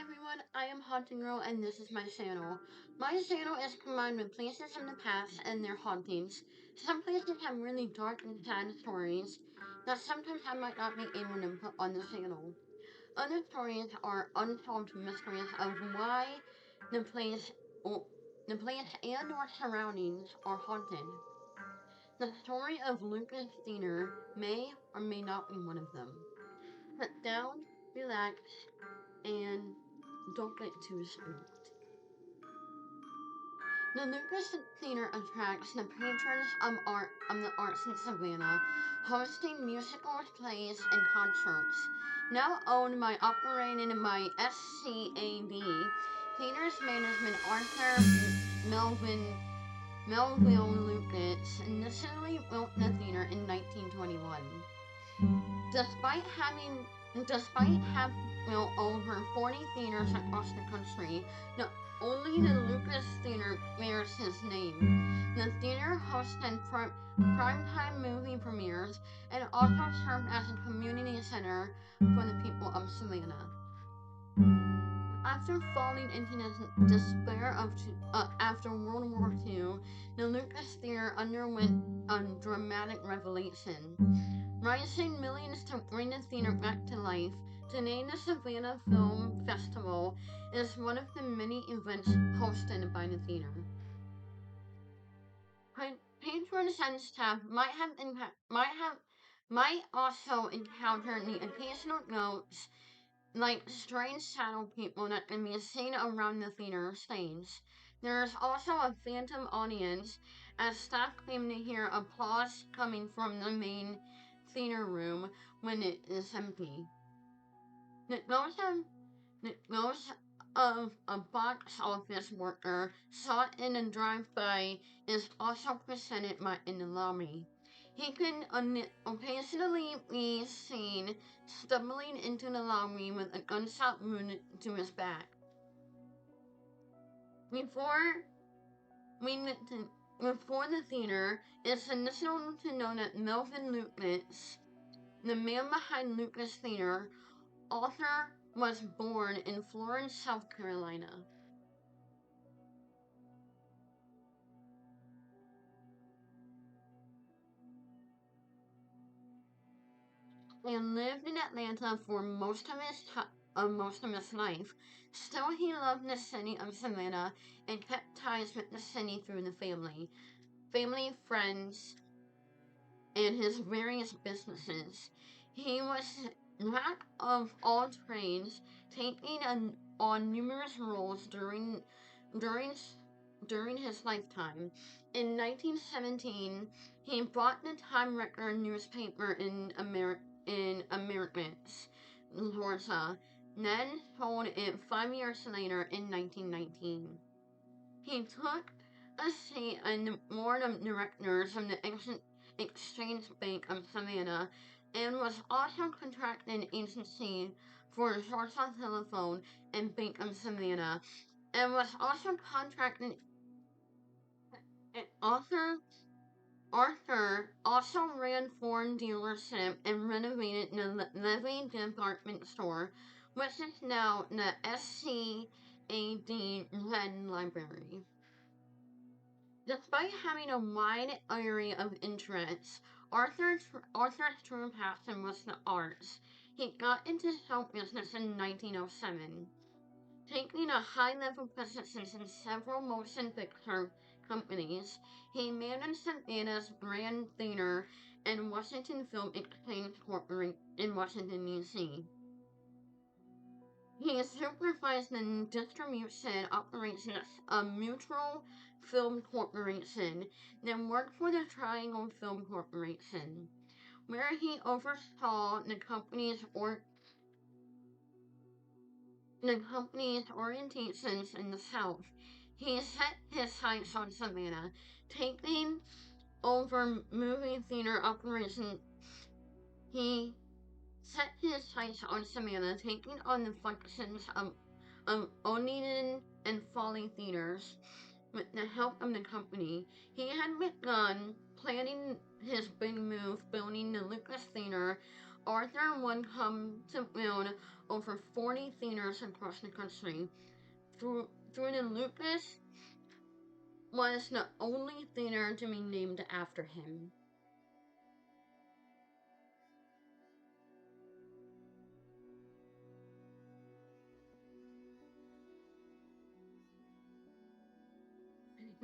everyone, I am Haunting Girl and this is my channel. My channel is combined with places in the past and their hauntings. Some places have really dark and sad stories that sometimes I might not be able to put on the channel. Other stories are unsolved mysteries of why the place or the place and or surroundings are haunted. The story of Lucas Diener may or may not be one of them. Sit down, relax, and don't get too spooked. The Lucas Theater attracts the patrons of the arts in Savannah, hosting musicals, plays, and concerts. Now owned by operated by SCAD, Theater's management Arthur Melville Lucas initially built the theater in 1921. Despite having built over 40 theaters across the country, only the Lucas Theater bears his name. The theater hosted primetime movie premieres and also served as a community center for the people of Savannah. After falling into the despair after World War II, the Lucas Theater underwent a dramatic revelation, raising millions to bring the theater back to life. Today, the Savannah Film Festival is one of the many events hosted by the theater. Patrons and staff might also encounter the occasional ghosts, like strange shadow people that can be seen around the theater stage. There is also a phantom audience, as staff claim to hear applause coming from the main theater room when it is empty. The ghost of a box office worker shot in a drive-by is also presented in the lobby. He can occasionally be seen stumbling into the lobby with a gunshot wound to his back. Before before the theater, it's initial to know that Melvin Lucas, the man behind Lucas Theater, author, was born in Florence, South Carolina, and lived in Atlanta for most of his life. Still, he loved the city of Savannah and kept ties with the city through the family, friends, and his various businesses. He was jack of all trades, on numerous roles during during his lifetime. In 1917, he bought the Time Record newspaper in Americans, Georgia, then sold it 5 years later in 1919. He took a seat on the board of directors of the Exchange Bank of Savannah and was also contracting agency for Georgia Telephone and Bank of Savannah, and was also contracting author Arthur also ran Ford dealership and renovated the Levy department store, which is now the SCAD Red Library. Despite having a wide area of interests, Arthur's true passion was the arts. He got into show business in 1907, taking a high-level positions in several motion picture companies. He managed Savannah's Grand Theater and Washington Film Exchange Corporation in Washington, D.C. He supervised the distribution operations of Mutual Film Corporation, then worked for the Triangle Film Corporation, where he oversaw the company's orientations in the South. He set his sights on Savannah, taking over movie theater operations. He set his sights on Savannah, taking on the functions of Oneiden and Folly theaters. With the help of the company, he had begun planning his big move, building the Lucas Theater. Arthur would come to build over 40 theaters across the country. Through the Lucas was the only theater to be named after him.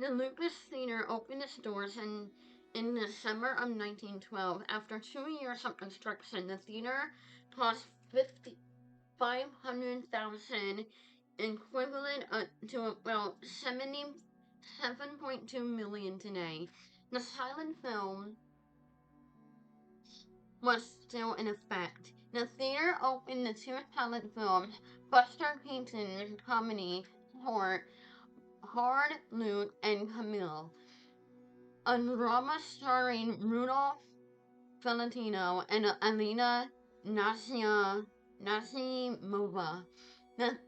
The Lucas Theater opened its doors in December of 1912. After 2 years of construction, the theater cost 500,000, equivalent to about 77.2 million today. The silent film was still in effect. The theater opened the two silent films, Buster Keaton's comedy short Hard Luke and Camille, a drama starring Rudolph Valentino and Alina Nasimova. The,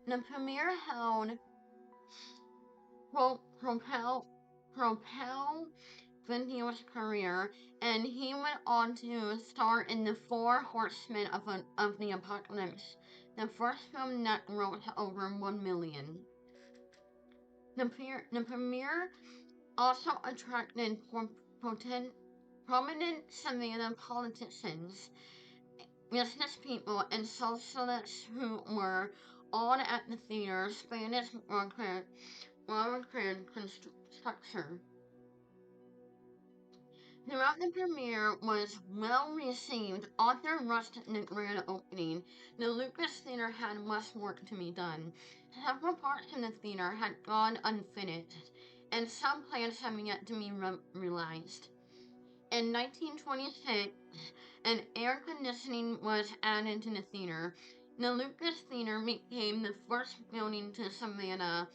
the premiere held propel Vintil's career, and he went on to star in The Four Horsemen of the Apocalypse, the first film that grossed over 1 million. The premiere also attracted prominent Savannah politicians, business people, and socialists who were all at the theater's Spanish Roman structure. Throughout the premiere was well received, author rushed the grand opening. The Lucas Theater had much work to be done. Several parts of the theater had gone unfinished, and some plans have yet to be realized. In 1926, an air conditioning was added to the theater. The Lucas Theater became the first building to Savannah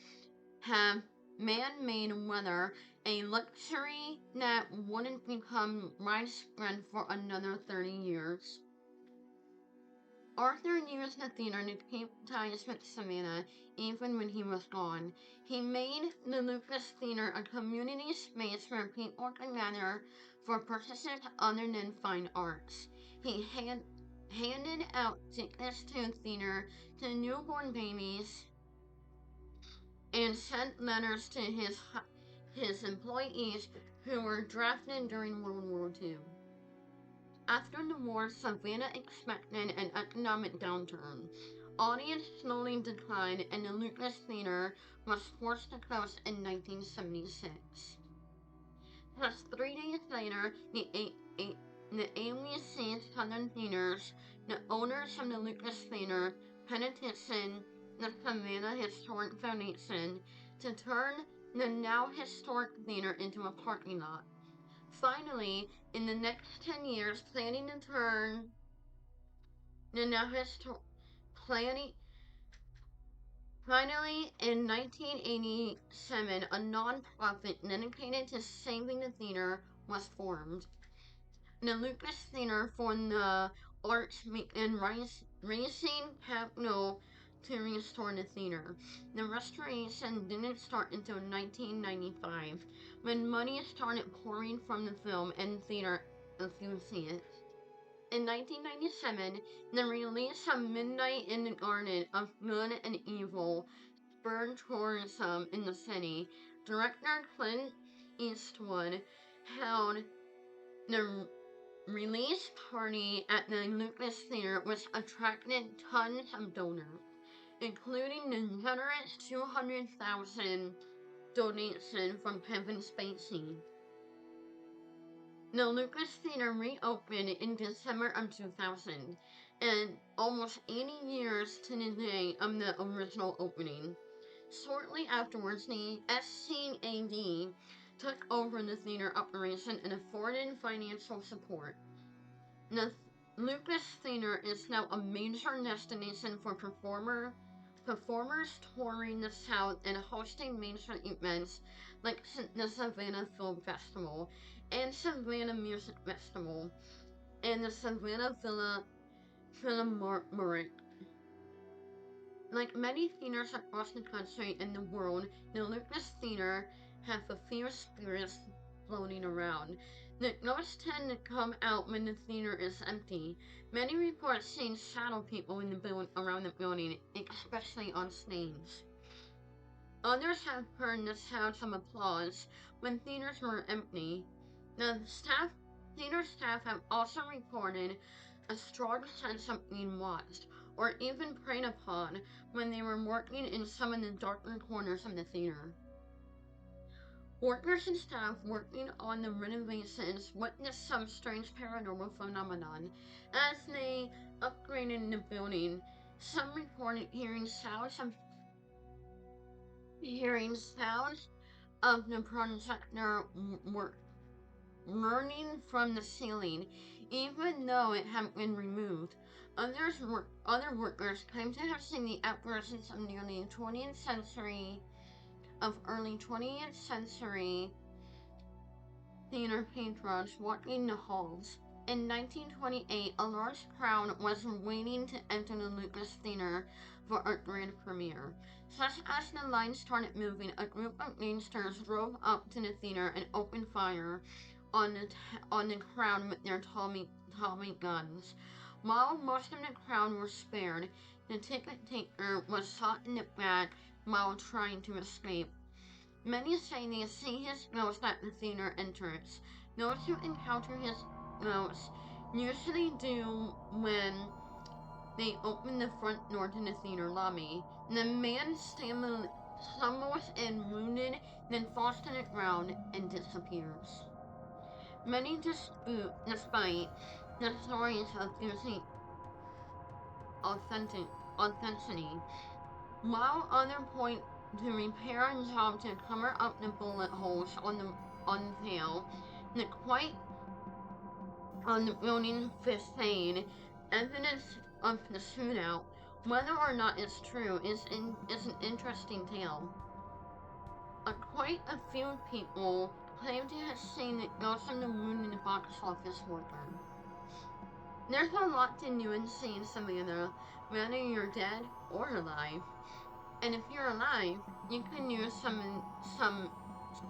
have man-made weather, a luxury that wouldn't become widespread for another 30 years. Arthur used the theater to keep ties with Savannah even when he was gone. He made the Lucas Theater a community space where people could gather for purposes other than fine arts. He handed out tickets to the theater to newborn babies and sent letters to his employees who were drafted during World War II. After the war, Savannah expected an economic downturn. Audience slowly declined, and the Lucas Theater was forced to close in 1976. Just 3 days later, the alias Southern Theaters, the owners of the Lucas Theater, petitioned the Savannah Historic Foundation to turn the now historic theater into a parking lot. Finally, in the next 10 years, planning to turn the now historic planning. Finally, in 1987, a non-profit dedicated to saving the theater was formed. The Lucas Theater for the Arts began raising capital to restore the theater. The restoration didn't start until 1995, when money started pouring from the film and theater enthusiasts. In 1997, the release of Midnight in the Garden of Good and Evil spurred tourism in the city. Director Clint Eastwood held the release party at the Lucas Theater, which attracted tons of donors, including the generous 200,000 donation from Kevin Spacey. The Lucas Theater reopened in December of 2000, and almost 80 years to the day of the original opening. Shortly afterwards, the SCAD took over the theater operation and afforded financial support. The Lucas Theater is now a major destination for performers touring the South and hosting major events like the Savannah Film Festival and Savannah Music Festival and the Savannah Philharmonic. Like many theaters across the country and the world, the Lucas Theater have a few spirits floating around. The ghosts tend to come out when the theater is empty. Many report seeing shadow people in the around the building, especially on stage. Others have heard the sounds of applause when theaters were empty. The theater staff have also reported a strong sense of being watched or even preyed upon when they were working in some of the darker corners of the theater. Workers and staff working on the renovations witnessed some strange paranormal phenomenon as they upgraded the building. Some reported hearing sounds of the projector learning from the ceiling, even though it had been removed. Other workers claim to have seen the apparitions of nearly 20th century of early 20th century theater patrons walking the halls. In 1928, a large crowd was waiting to enter the Lucas Theater for a grand premiere. Just as the line started moving, a group of gangsters drove up to the theater and opened fire on the crowd with their Tommy guns. While most of the crowd were spared, the ticket taker was shot in the back while trying to escape. Many say they see his ghost at the theater entrance. Those who encounter his ghost usually do when they open the front door to the theater lobby. The man stumbles in wounded, then falls to the ground and disappears. Many dispute despite the stories of Disney authenticity, while others point to repair and job to cover up the bullet holes on the tail, the quite on the building facade, evidence of the shootout. Whether or not it's true is an interesting tale. Quite a few people claim to have seen the ghost of the wounded box office worker. There's a lot to do and see in Savannah, whether you're dead or alive. And if you're alive, you can use some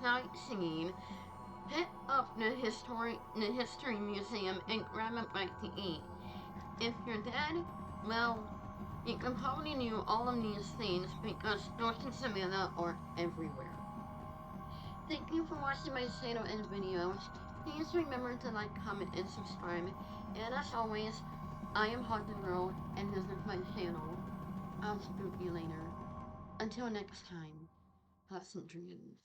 sightseeing. Hit up the history museum and grab a bite to eat. If you're dead, well, you can probably do all of these things because ghosts in Savannah are everywhere. Thank you for watching my channel and videos. Please remember to like, comment, and subscribe. And as always, I am Haunted Girl, and this is my channel. I'll spook you later. Until next time, pleasant dreams.